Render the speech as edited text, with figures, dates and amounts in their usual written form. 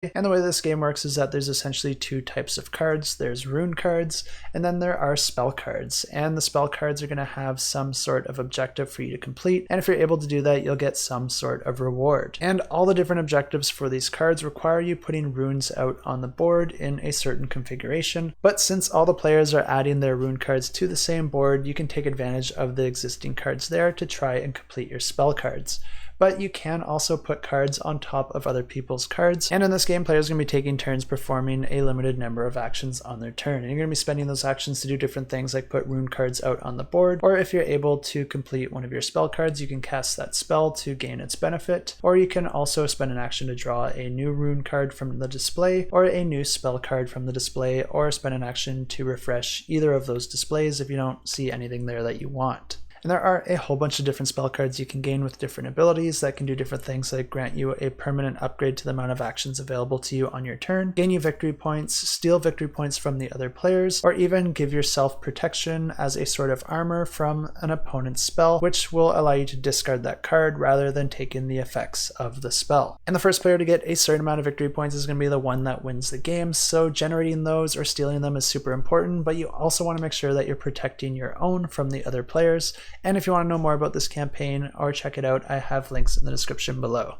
And the way this game works is that there's essentially two types of cards. There's rune cards, and then there are spell cards. And the spell cards are going to have some sort of objective for you to complete, and if you're able to do that, you'll get some sort of reward. And all the different objectives for these cards require you putting runes out on the board in a certain configuration, but since all the players are adding their rune cards to the same board, you can take advantage of the existing cards there to try and complete your spell cards. But you can also put cards on top of other people's cards. And in this game, players are going to be taking turns performing a limited number of actions on their turn. And you're going to be spending those actions to do different things like put rune cards out on the board, or if you're able to complete one of your spell cards, you can cast that spell to gain its benefit, or you can also spend an action to draw a new rune card from the display, or a new spell card from the display, or spend an action to refresh either of those displays if you don't see anything there that you want. And there are a whole bunch of different spell cards you can gain with different abilities that can do different things, like grant you a permanent upgrade to the amount of actions available to you on your turn, gain you victory points, steal victory points from the other players, or even give yourself protection as a sort of armor from an opponent's spell, which will allow you to discard that card rather than take in the effects of the spell. And the first player to get a certain amount of victory points is going to be the one that wins the game, so generating those or stealing them is super important, but you also want to make sure that you're protecting your own from the other players. And if you want to know more about this campaign or check it out, I have links in the description below.